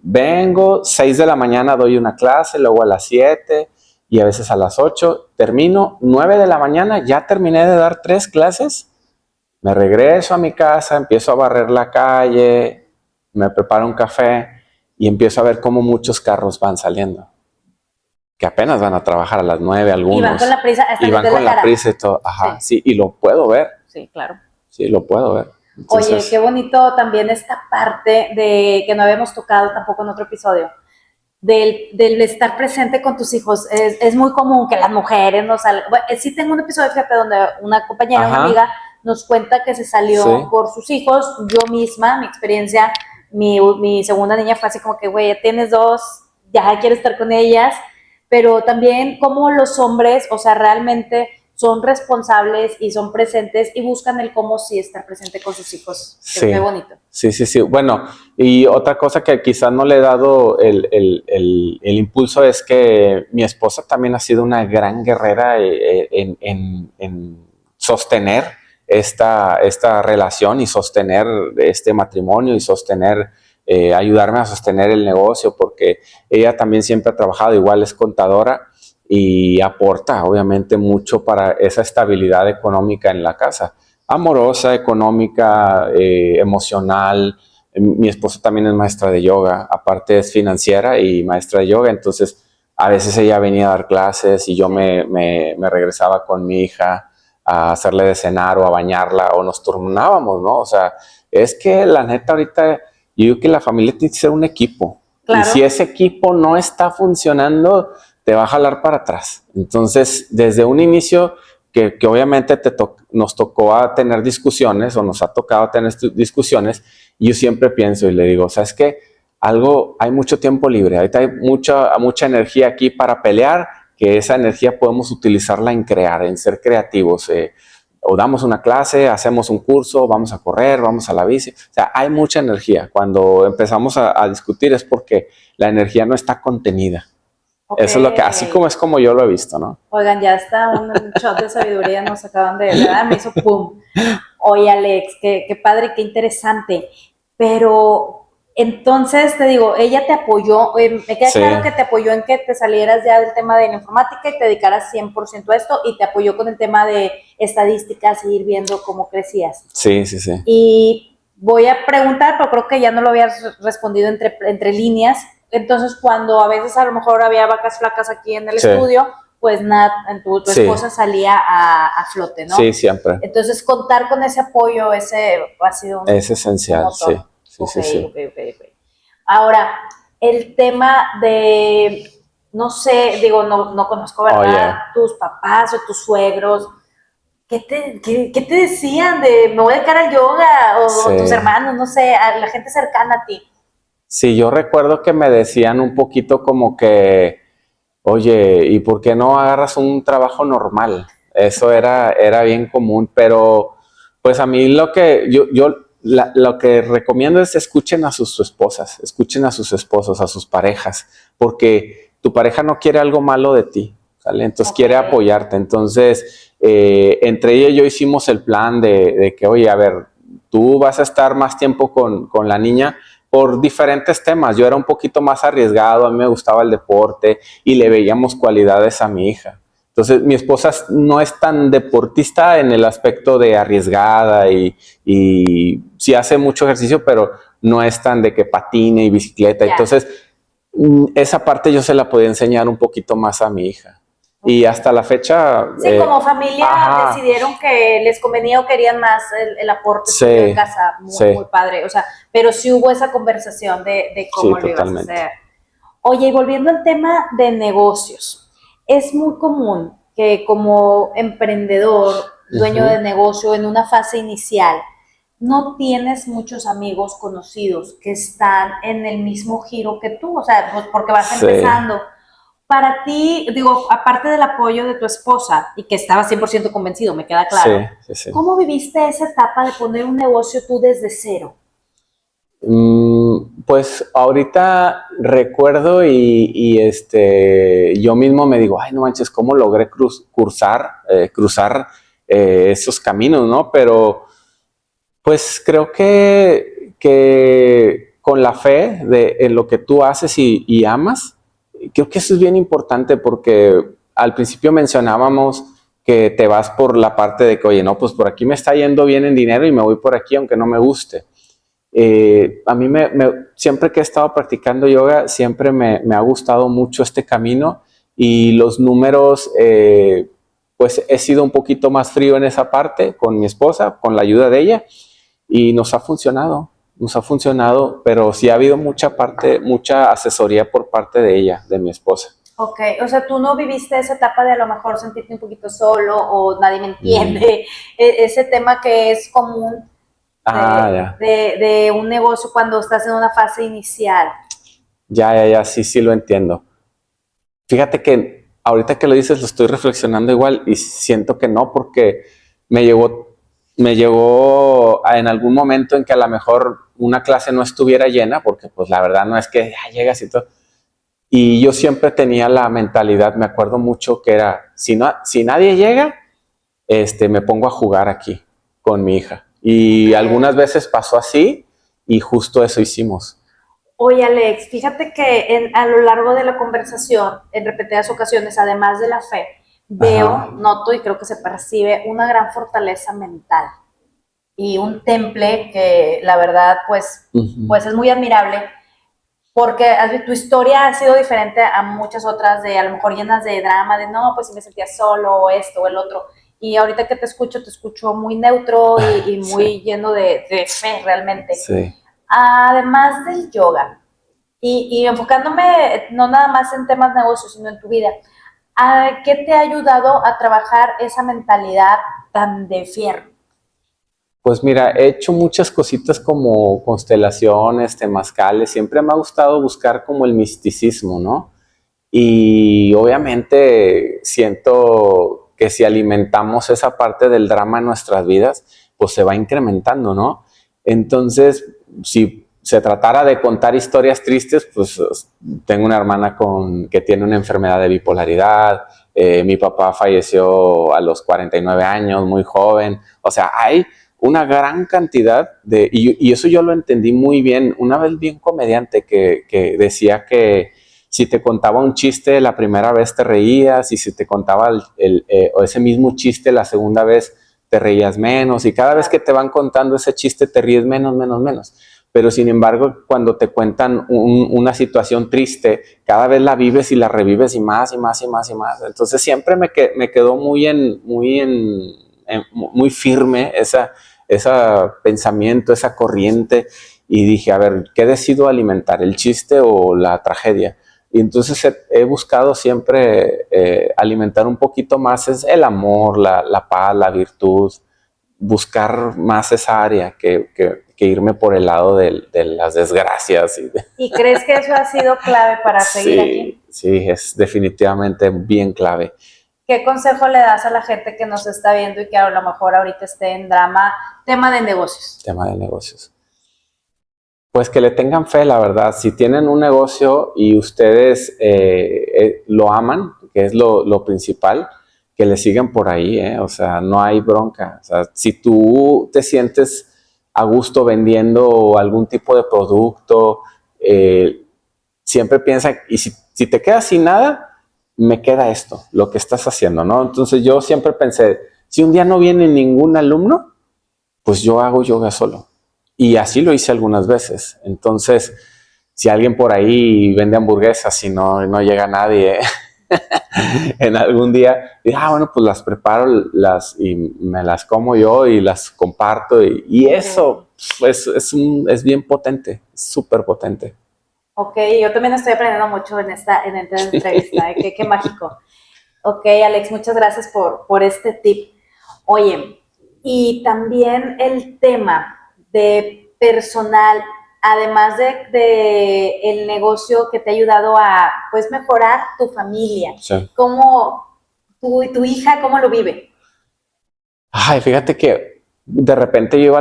S2: vengo 6 de la mañana, doy una clase, luego a las 7 y a veces a las 8, termino 9 de la mañana, ya terminé de dar 3 clases, me regreso a mi casa, empiezo a barrer la calle, me preparo un café y empiezo a ver cómo muchos carros van saliendo, que apenas van a trabajar a las 9 algunos.
S1: Y van con la prisa, hasta
S2: y van con la prisa y todo, sí, y lo puedo ver.
S1: Sí, claro.
S2: Sí, lo puedo ver. Entonces,
S1: oye, qué bonito también esta parte de que no habíamos tocado tampoco en otro episodio, del estar presente con tus hijos. Es muy común que las mujeres no salgan. Bueno, sí tengo un episodio, fíjate, donde una compañera, una amiga, nos cuenta que se salió por sus hijos. Yo misma, mi experiencia, mi segunda niña fue así como que, güey, ya tienes 2, ya quieres estar con ellas, pero también como los hombres, o sea, realmente son responsables y son presentes y buscan el cómo sí estar presente con sus hijos.
S2: Sí.
S1: Qué bonito.
S2: Sí. Bueno, y otra cosa que quizás no le he dado el impulso es que mi esposa también ha sido una gran guerrera en sostener esta relación y sostener este matrimonio y sostener, ayudarme a sostener el negocio, porque ella también siempre ha trabajado, igual es contadora y aporta obviamente mucho para esa estabilidad económica en la casa, amorosa, económica, emocional. Mi esposa también es maestra de yoga, aparte es financiera y maestra de yoga, entonces a veces ella venía a dar clases y yo me regresaba con mi hija a hacerle de cenar o a bañarla o nos turnábamos, ¿no? O sea, es que la neta ahorita yo digo que la familia tiene que ser un equipo. Claro. Y si ese equipo no está funcionando, te va a jalar para atrás. Entonces, desde un inicio que obviamente nos tocó a tener discusiones o nos ha tocado tener discusiones, yo siempre pienso y le digo, ¿sabes qué? Hay mucho tiempo libre, ahorita hay mucha energía aquí para pelear, que esa energía podemos utilizarla en crear, en ser creativos. O damos una clase, hacemos un curso, vamos a correr, vamos a la bici. O sea, hay mucha energía. Cuando empezamos a discutir es porque la energía no está contenida. Okay. Eso es lo que, así como es como yo lo he visto, ¿no?
S1: Oigan, ya está un shot de sabiduría, nos acaban de dar, me hizo pum. Oye, Alex, qué padre, qué interesante. Pero entonces te digo, ella te apoyó, me queda claro que te apoyó en que te salieras ya del tema de la informática y te dedicaras 100% a esto, y te apoyó con el tema de estadísticas y ir viendo cómo crecías.
S2: Sí.
S1: Y voy a preguntar, pero creo que ya no lo habías respondido entre líneas. Entonces, cuando a veces a lo mejor había vacas flacas aquí en el estudio, pues tu esposa salía a flote, ¿no?
S2: Sí, siempre.
S1: Entonces, contar con ese apoyo, ese ha sido
S2: es esencial, sí.
S1: Okay. Ahora, el tema de, no sé, digo, no conozco, ¿verdad? Tus papás o tus suegros, ¿qué te decían de me voy a dedicar al yoga? O tus hermanos, no sé, a la gente cercana a ti.
S2: Sí, yo recuerdo que me decían un poquito como que, oye, ¿y por qué no agarras un trabajo normal? Eso era bien común, pero pues a mí lo que lo que recomiendo es escuchen a sus esposas, escuchen a sus esposos, a sus parejas, porque tu pareja no quiere algo malo de ti, ¿sale? Entonces quiere apoyarte. Entonces, entre ella y yo hicimos el plan de que, oye, a ver, tú vas a estar más tiempo con la niña por diferentes temas. Yo era un poquito más arriesgado, a mí me gustaba el deporte y le veíamos cualidades a mi hija. Entonces, mi esposa no es tan deportista en el aspecto de arriesgada y sí hace mucho ejercicio, pero no es tan de que patine y bicicleta. Entonces, esa parte yo se la podía enseñar un poquito más a mi hija. Y hasta la fecha...
S1: Sí, como familia decidieron que les convenía o querían más el aporte en casa. Muy padre. O sea, pero sí hubo esa conversación de cómo lo ibas a hacer. Oye, y volviendo al tema de negocios, es muy común que como emprendedor, dueño de negocio, en una fase inicial, no tienes muchos amigos conocidos que están en el mismo giro que tú, o sea, pues porque vas empezando. Para ti, digo, aparte del apoyo de tu esposa, y que estaba 100% convencido, me queda claro, ¿cómo viviste esa etapa de poner un negocio tú desde cero?
S2: Pues ahorita recuerdo y yo mismo me digo, ay, no manches, ¿cómo logré cruzar esos caminos, no? Pero pues creo que con la fe en lo que tú haces y amas, creo que eso es bien importante, porque al principio mencionábamos que te vas por la parte de que, oye, no, pues por aquí me está yendo bien en dinero y me voy por aquí aunque no me guste. A mí siempre que he estado practicando yoga, siempre me ha gustado mucho este camino, y los números, pues he sido un poquito más frío en esa parte con mi esposa, con la ayuda de ella, y nos ha funcionado, pero sí ha habido mucha asesoría por parte de ella, de mi esposa.
S1: Ok, o sea, tú no viviste esa etapa de a lo mejor sentirte un poquito solo o nadie me entiende, ese tema que es común de un negocio cuando estás en una fase inicial.
S2: Ya, sí lo entiendo. Fíjate que ahorita que lo dices lo estoy reflexionando igual y siento que no, porque me llegó en algún momento en que a lo mejor una clase no estuviera llena, porque pues la verdad no es que llegas y todo. Y yo siempre tenía la mentalidad, me acuerdo mucho que era, si nadie llega, me pongo a jugar aquí con mi hija. Y algunas veces pasó así y justo eso hicimos.
S1: Oye, Alex, fíjate que a lo largo de la conversación, en repetidas ocasiones, además de la fe, veo, noto y creo que se percibe una gran fortaleza mental y un temple que la verdad, pues es muy admirable porque tu historia ha sido diferente a muchas otras, de a lo mejor llenas de drama, de no, pues si me sentía solo, o esto o el otro. Y ahorita que te escucho muy neutro y muy
S2: Sí.
S1: lleno de fe realmente.
S2: Sí.
S1: Además del yoga, y enfocándome no nada más en temas de negocios, sino en tu vida, ¿qué te ha ayudado a trabajar esa mentalidad tan de fierro?
S2: Pues mira, he hecho muchas cositas como constelaciones, temazcales, siempre me ha gustado buscar como el misticismo, ¿no? Y obviamente siento que si alimentamos esa parte del drama en nuestras vidas, pues se va incrementando, ¿no? Entonces, si se tratara de contar historias tristes, pues tengo una hermana que tiene una enfermedad de bipolaridad, mi papá falleció a los 49 años, muy joven, o sea, hay una gran cantidad y eso yo lo entendí muy bien. Una vez vi un comediante que decía que si te contaba un chiste la primera vez te reías y si te contaba o ese mismo chiste la segunda vez te reías menos y cada vez que te van contando ese chiste te ríes menos, menos, menos. Pero sin embargo, cuando te cuentan una situación triste, cada vez la vives y la revives y más y más y más y más. Entonces siempre me quedó muy firme ese pensamiento, esa corriente y dije, a ver, ¿qué decido alimentar? ¿El chiste o la tragedia? Y entonces he buscado siempre alimentar un poquito más es el amor, la paz, la virtud, buscar más esa área que irme por el lado de las desgracias.
S1: ¿Y crees que eso ha sido clave para seguir aquí?
S2: Sí, es definitivamente bien clave.
S1: ¿Qué consejo le das a la gente que nos está viendo y que a lo mejor ahorita esté en drama, tema de negocios?
S2: Tema de negocios. Pues que le tengan fe, la verdad. Si tienen un negocio y ustedes lo aman, que es lo principal, que le sigan por ahí, o sea, no hay bronca. O sea, si tú te sientes a gusto vendiendo algún tipo de producto, siempre piensa, y si te quedas sin nada, me queda esto, lo que estás haciendo, ¿no? Entonces yo siempre pensé, si un día no viene ningún alumno, pues yo hago yoga solo. Y así lo hice algunas veces. Entonces, si alguien por ahí vende hamburguesas y no llega nadie, en algún día, bueno, pues las preparo y me las como yo y las comparto. Y eso pues, es bien potente, súper potente.
S1: Ok, yo también estoy aprendiendo mucho en esta entrevista. Qué mágico. Ok, Alex, muchas gracias por este tip. Oye, y también el tema de personal, además de el negocio que te ha ayudado a pues mejorar tu familia.
S2: Sí.
S1: ¿Cómo tu hija cómo lo vive?
S2: Ay, fíjate que de repente yo iba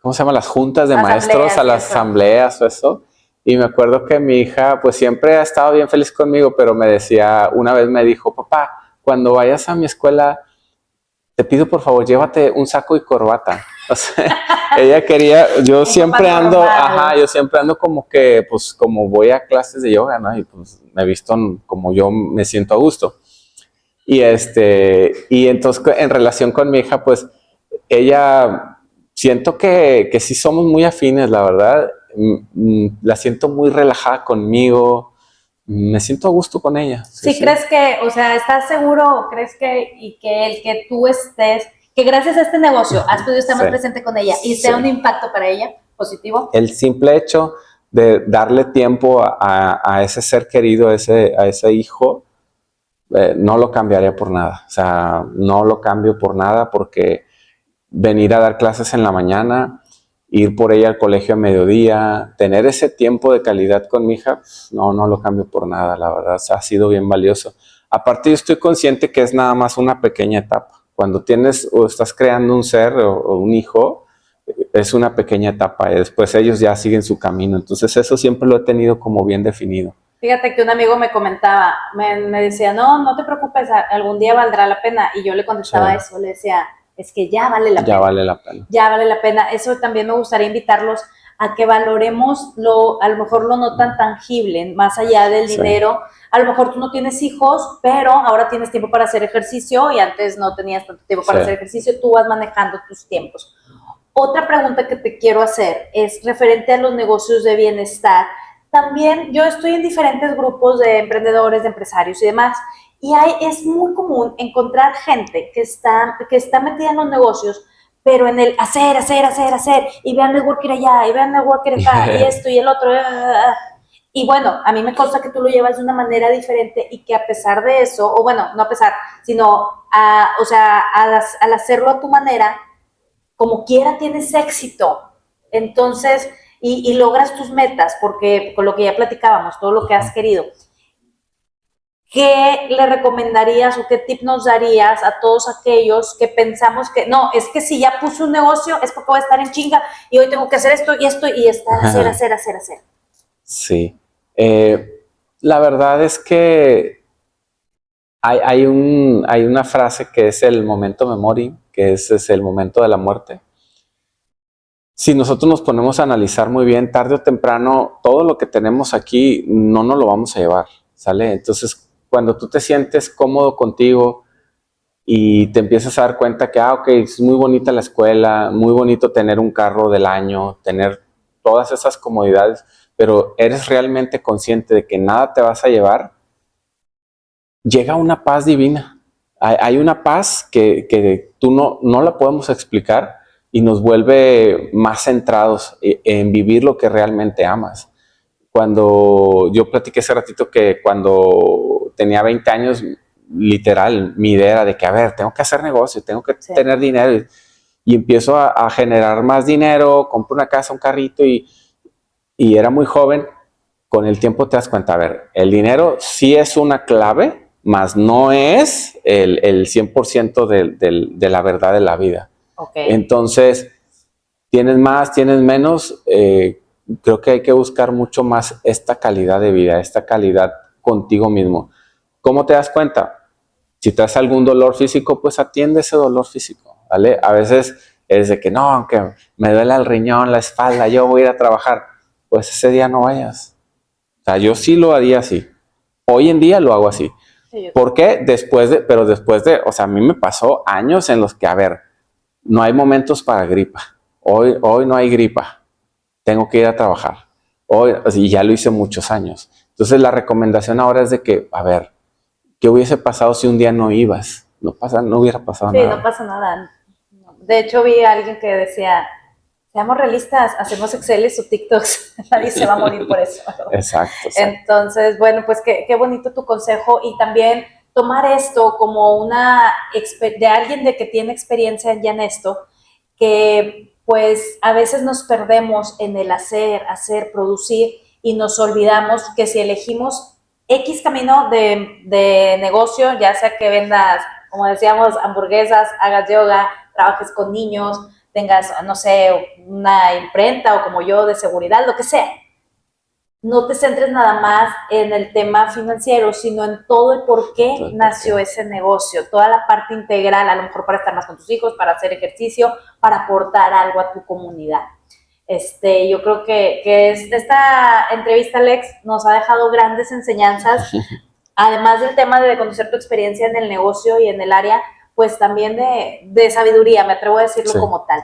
S2: ¿cómo se llama? Las juntas de maestros, a las asambleas o eso. Y me acuerdo que mi hija, pues siempre ha estado bien feliz conmigo, pero me decía, una vez me dijo, papá, cuando vayas a mi escuela, te pido por favor, llévate un saco y corbata. O sea, ella quería, yo siempre ando como que, pues como voy a clases de yoga, ¿no? Y pues me he visto como yo me siento a gusto. Y entonces en relación con mi hija, pues ella, siento que sí somos muy afines, la verdad. La siento muy relajada conmigo, me siento a gusto con ella.
S1: Sí, ¿crees que, o sea, estás seguro, crees que el que tú estés, que gracias a este negocio has podido estar más presente con ella y sea un impacto para ella positivo?
S2: El simple hecho de darle tiempo a ese ser querido, a ese hijo, no lo cambiaría por nada. O sea, no lo cambio por nada porque venir a dar clases en la mañana ir por ella al colegio a mediodía, tener ese tiempo de calidad con mi hija, no lo cambio por nada, la verdad, ha sido bien valioso. Aparte, yo estoy consciente que es nada más una pequeña etapa. Cuando tienes o estás creando un ser o un hijo, es una pequeña etapa y después ellos ya siguen su camino. Entonces eso siempre lo he tenido como bien definido.
S1: Fíjate que un amigo me comentaba, me decía, no te preocupes, algún día valdrá la pena. Y yo le contestaba eso, le decía, es que ya vale la pena.
S2: Ya vale la pena.
S1: Ya vale la pena. Eso también me gustaría invitarlos a que valoremos a lo mejor lo no tan tangible, más allá del dinero. A lo mejor tú no tienes hijos, pero ahora tienes tiempo para hacer ejercicio y antes no tenías tanto tiempo para hacer ejercicio, tú vas manejando tus tiempos. Otra pregunta que te quiero hacer es referente a los negocios de bienestar. También yo estoy en diferentes grupos de emprendedores, de empresarios y demás, y es muy común encontrar gente que está metida en los negocios, pero en el hacer, y vean networker allá, y vean networker acá, y esto y el otro. Y bueno, a mí me consta que tú lo llevas de una manera diferente y que a pesar de eso, o bueno, no a pesar, sino al hacerlo a tu manera, como quiera tienes éxito. Entonces, y logras tus metas, porque con lo que ya platicábamos, todo lo que has querido. ¿Qué le recomendarías o qué tip nos darías a todos aquellos que pensamos que, no, es que si ya puse un negocio es porque voy a estar en chinga y hoy tengo que hacer esto y hacer?
S2: Sí. La verdad es que hay una frase que es el momento memori, que es el momento de la muerte. Si nosotros nos ponemos a analizar muy bien, tarde o temprano, todo lo que tenemos aquí no nos lo vamos a llevar, ¿sale? Entonces, cuando tú te sientes cómodo contigo y te empiezas a dar cuenta que, ok, es muy bonita la escuela, muy bonito tener un carro del año, tener todas esas comodidades, pero eres realmente consciente de que nada te vas a llevar, llega una paz divina. Hay una paz que tú no la podemos explicar, y nos vuelve más centrados en vivir lo que realmente amas. Cuando yo platiqué hace ratito que cuando tenía 20 años, literal, mi idea era de que, a ver, tengo que hacer negocio, tengo que tener dinero, y empiezo a generar más dinero, compro una casa, un carrito, y era muy joven. Con el tiempo te das cuenta, a ver, el dinero sí es una clave, mas no es el 100% de la verdad de la vida.
S1: Okay.
S2: Entonces, tienes más, tienes menos, creo que hay que buscar mucho más esta calidad de vida, esta calidad contigo mismo. ¿Cómo te das cuenta? Si traes algún dolor físico, pues atiende ese dolor físico, ¿vale? A veces es de que no, aunque me duele el riñón, la espalda, yo voy a ir a trabajar, pues ese día no vayas. O sea, yo sí lo haría así. Hoy en día lo hago así. Sí, ¿por qué? Después de, o sea, a mí me pasó años en los que, a ver, no hay momentos para gripa. Hoy no hay gripa. Tengo que ir a trabajar. Y ya lo hice muchos años. Entonces la recomendación ahora es de que, a ver, ¿qué hubiese pasado si un día no ibas? No hubiera pasado nada.
S1: Sí, no pasa nada. De hecho, vi a alguien que decía, seamos realistas, hacemos Exceles o TikToks. Nadie se va a morir por eso.
S2: Exacto.
S1: Entonces, bueno, pues qué bonito tu consejo, y también tomar esto como de alguien de que tiene experiencia ya en esto, que pues a veces nos perdemos en el hacer, producir, y nos olvidamos que si elegimos X camino de negocio, ya sea que vendas, como decíamos, hamburguesas, hagas yoga, trabajes con niños, tengas, no sé, una imprenta o como yo de seguridad, lo que sea. No te centres nada más en el tema financiero, sino en todo el por qué nació ese negocio, toda la parte integral, a lo mejor para estar más con tus hijos, para hacer ejercicio, para aportar algo a tu comunidad. Yo creo que esta entrevista, Alex, nos ha dejado grandes enseñanzas, además del tema de conocer tu experiencia en el negocio y en el área, pues también de sabiduría, me atrevo a decirlo como tal.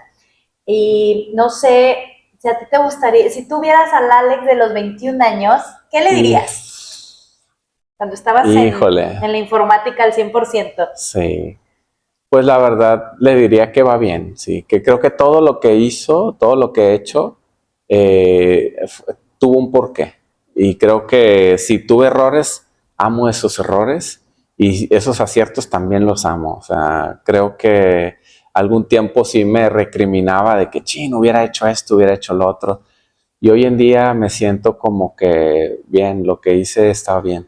S1: Y no sé, si a ti te gustaría, si tuvieras al Alex de los 21 años, ¿qué le dirías? Cuando estabas en la informática al 100%.
S2: Sí, pues la verdad le diría que va bien, sí, que creo que todo lo que hizo, todo lo que he hecho, tuvo un porqué. Y creo que si tuve errores, amo esos errores, y esos aciertos también los amo. O sea, creo que algún tiempo sí me recriminaba de que, no hubiera hecho esto, hubiera hecho lo otro. Y hoy en día me siento como que, bien, lo que hice estaba bien.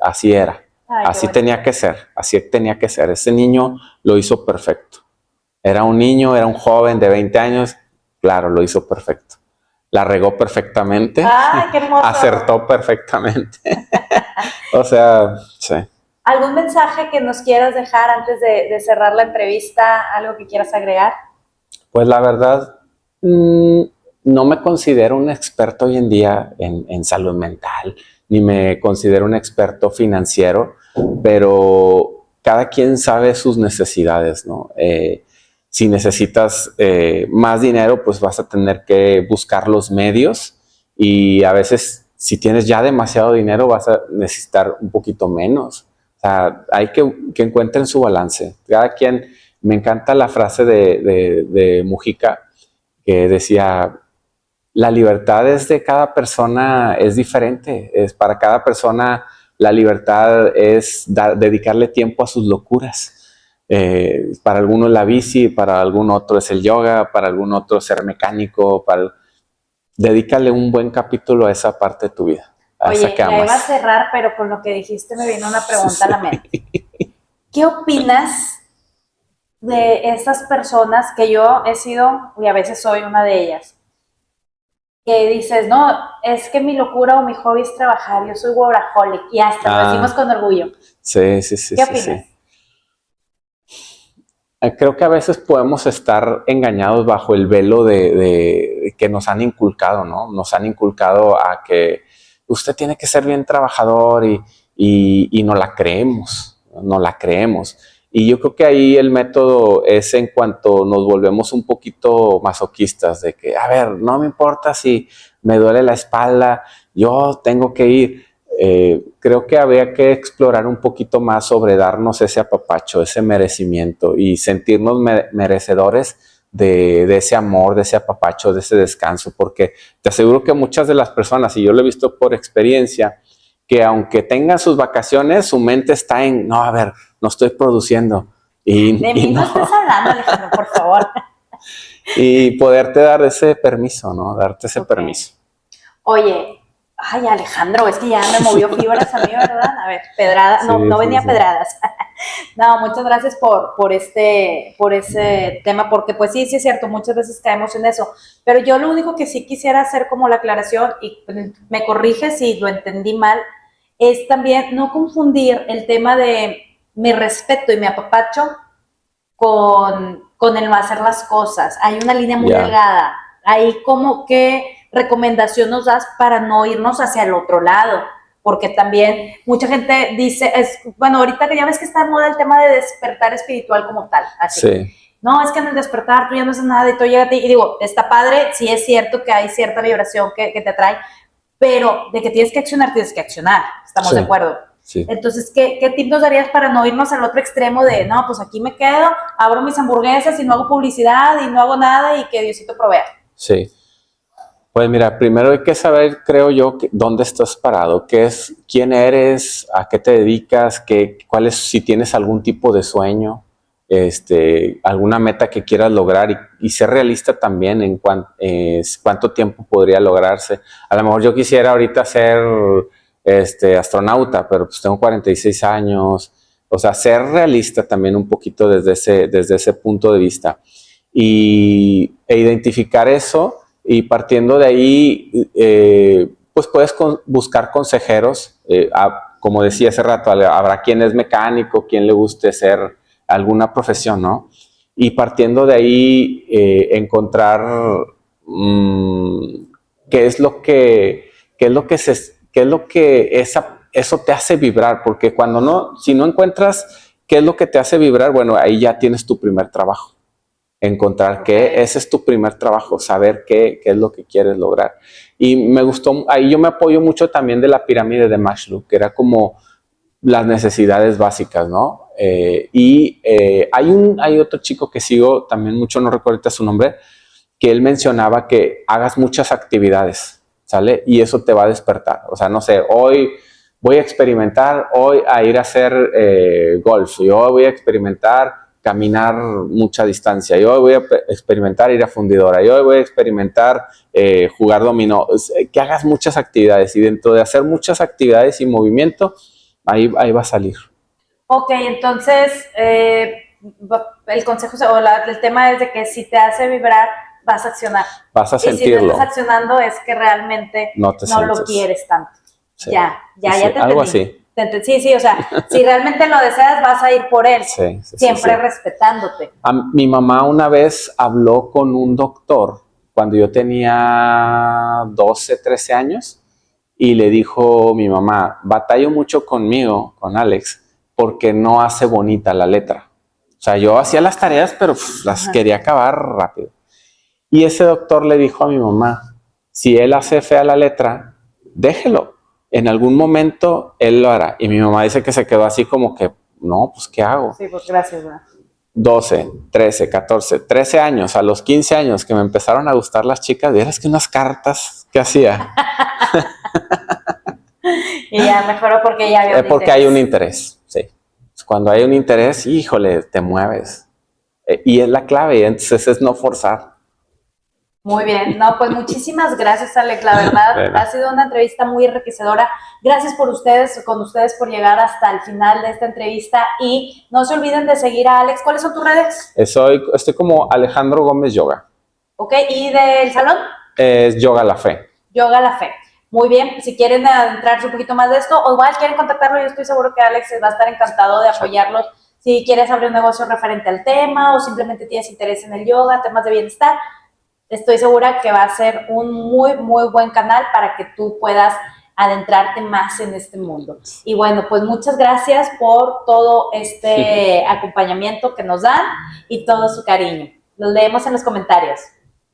S2: Así era.
S1: Ay, qué
S2: Así
S1: bonito.
S2: tenía que ser, así tenía que ser. Ese niño lo hizo perfecto. Era un niño, era un joven de 20 años, claro, lo hizo perfecto. La regó perfectamente,
S1: Ay, qué hermoso.
S2: acertó perfectamente. O sea, sí.
S1: ¿Algún mensaje que nos quieras dejar antes de cerrar la entrevista? ¿Algo que quieras agregar?
S2: Pues la verdad, no me considero un experto hoy en día en salud mental, ni me considero un experto financiero, pero cada quien sabe sus necesidades, ¿no? Si necesitas más dinero, pues vas a tener que buscar los medios y a veces si tienes ya demasiado dinero vas a necesitar un poquito menos. O sea, hay que encuentren su balance. Cada quien, me encanta la frase de Mujica que decía, la libertad es de cada persona, es diferente. Es para cada persona la libertad es dedicarle tiempo a sus locuras. Para algunos la bici, para algún otro es el yoga, para algún otro ser mecánico. Dedícale un buen capítulo a esa parte de tu vida, a esa
S1: Oye,
S2: que
S1: ya iba a
S2: amas.
S1: cerrar, pero con lo que dijiste me vino una pregunta a la mente. ¿Qué opinas de esas personas que yo he sido, y a veces soy una de ellas, que dices, no, es que mi locura o mi hobby es trabajar, yo soy workaholic, y hasta lo decimos con orgullo?
S2: Sí, sí, sí,
S1: ¿Qué
S2: sí,
S1: opinas?
S2: sí. Creo que a veces podemos estar engañados bajo el velo de que nos han inculcado, ¿no? Nos han inculcado a que usted tiene que ser bien trabajador y no la creemos, no la creemos. Y yo creo que ahí el método es en cuanto nos volvemos un poquito masoquistas, de que, a ver, no me importa si me duele la espalda, yo tengo que ir. Creo que habría que explorar un poquito más sobre darnos ese apapacho, ese merecimiento y sentirnos merecedores de ese amor, de ese apapacho, de ese descanso, porque te aseguro que muchas de las personas, y yo lo he visto por experiencia, que aunque tengan sus vacaciones, su mente está en, no, a ver, no estoy produciendo.
S1: De mí no estés hablando, Alejandro, por favor.
S2: Y poderte dar ese permiso, ¿no? Darte ese permiso.
S1: Oye, ay, Alejandro, es que ya me movió fibras a mí, ¿verdad? A ver, pedrada,
S2: Sí,
S1: no
S2: sí,
S1: venía
S2: sí.
S1: pedradas. No, muchas gracias por ese tema, porque pues sí, sí es cierto, muchas veces caemos en eso. Pero yo lo único que sí quisiera hacer como la aclaración, y me corrige si lo entendí mal, es también no confundir el tema de mi respeto y mi apapacho con el no hacer las cosas. Hay una línea muy delgada. Ahí como qué recomendación nos das para no irnos hacia el otro lado. Porque también mucha gente dice, bueno, ahorita que ya ves que está en moda el tema de despertar espiritual como tal. Así. Sí. No, es que en el despertar tú ya no haces nada y todo llega a ti. Y digo, está padre, sí es cierto que hay cierta vibración que te atrae, pero de que tienes que accionar, tienes que accionar. ¿Estamos de acuerdo? Sí. Entonces, ¿qué tip nos darías para no irnos al otro extremo de, no, pues aquí me quedo, abro mis hamburguesas y no hago publicidad y no hago nada y que Diosito provea?
S2: Sí. Pues mira, primero hay que saber, creo yo, dónde estás parado, quién eres, a qué te dedicas, cuál es, si tienes algún tipo de sueño, alguna meta que quieras lograr y ser realista también en cuánto tiempo podría lograrse. A lo mejor yo quisiera ahorita ser astronauta, pero pues tengo 46 años. O sea, ser realista también un poquito desde ese punto de vista e identificar eso. Y partiendo de ahí, pues puedes buscar consejeros. Como decía hace rato, habrá quien es mecánico, quien le guste ser alguna profesión, ¿no? Y partiendo de ahí, encontrar qué es lo que eso te hace vibrar, porque si no encuentras qué es lo que te hace vibrar, bueno, ahí ya tienes tu primer trabajo. Encontrar que ese es tu primer trabajo, saber qué es lo que quieres lograr. Y me gustó, ahí yo me apoyo mucho también de la pirámide de Maslow, que era como las necesidades básicas, ¿no? Hay otro chico que sigo también mucho, no recuerdo ahorita su nombre, que él mencionaba que hagas muchas actividades, ¿sale? Y eso te va a despertar. O sea, no sé, hoy voy a experimentar, hoy a ir a hacer golf, yo voy a experimentar caminar mucha distancia, yo voy a experimentar ir a fundidora, yo voy a experimentar jugar dominó, que hagas muchas actividades y dentro de hacer muchas actividades y movimiento, ahí va a salir.
S1: Ok, entonces el consejo o el tema es de que si te hace vibrar, vas a accionar.
S2: Vas a sentirlo.
S1: Y si no estás accionando es que realmente no lo quieres tanto.
S2: Sí.
S1: Ya te entendí.
S2: Algo así.
S1: Sí, o sea, si realmente lo deseas, vas a ir por él, siempre respetándote.
S2: Mi mamá una vez habló con un doctor cuando yo tenía 12, 13 años y le dijo mi mamá, batallo mucho conmigo, con Alex, porque no hace bonita la letra. O sea, yo hacía las tareas, pero las quería acabar rápido. Y ese doctor le dijo a mi mamá, si él hace fea la letra, déjelo. En algún momento él lo hará. Y mi mamá dice que se quedó así como que, no, pues ¿qué hago?
S1: Sí, pues gracias. ¿verdad?
S2: 12, 13, 14, 13 años, a los 15 años que me empezaron a gustar las chicas, vieras que unas cartas que hacía.
S1: Y ya mejoró porque ya había un
S2: porque hay un interés, sí. Cuando hay un interés, híjole, te mueves. Y es la clave, entonces es no forzar.
S1: Muy bien, no, pues muchísimas gracias, Alex, la verdad, bueno. Ha sido una entrevista muy enriquecedora. Gracias con ustedes por llegar hasta el final de esta entrevista y no se olviden de seguir a Alex. ¿Cuáles son tus redes?
S2: Estoy como Alejandro Gómez Yoga.
S1: Ok, ¿y del salón?
S2: Es Yoga La Fe.
S1: Yoga La Fe. Muy bien, si quieren adentrarse un poquito más de esto o igual quieren contactarlo, yo estoy seguro que Alex va a estar encantado de apoyarlos. Si quieres abrir un negocio referente al tema o simplemente tienes interés en el yoga, temas de bienestar, estoy segura que va a ser un muy, muy buen canal para que tú puedas adentrarte más en este mundo. Y bueno, pues muchas gracias por todo este acompañamiento que nos dan y todo su cariño. Los leemos en los comentarios.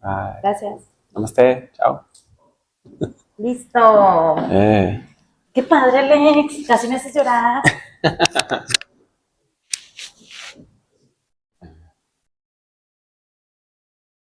S2: Bye.
S1: Gracias.
S2: Namaste. Chao.
S1: Listo. Qué padre, Alex. Casi me haces llorar.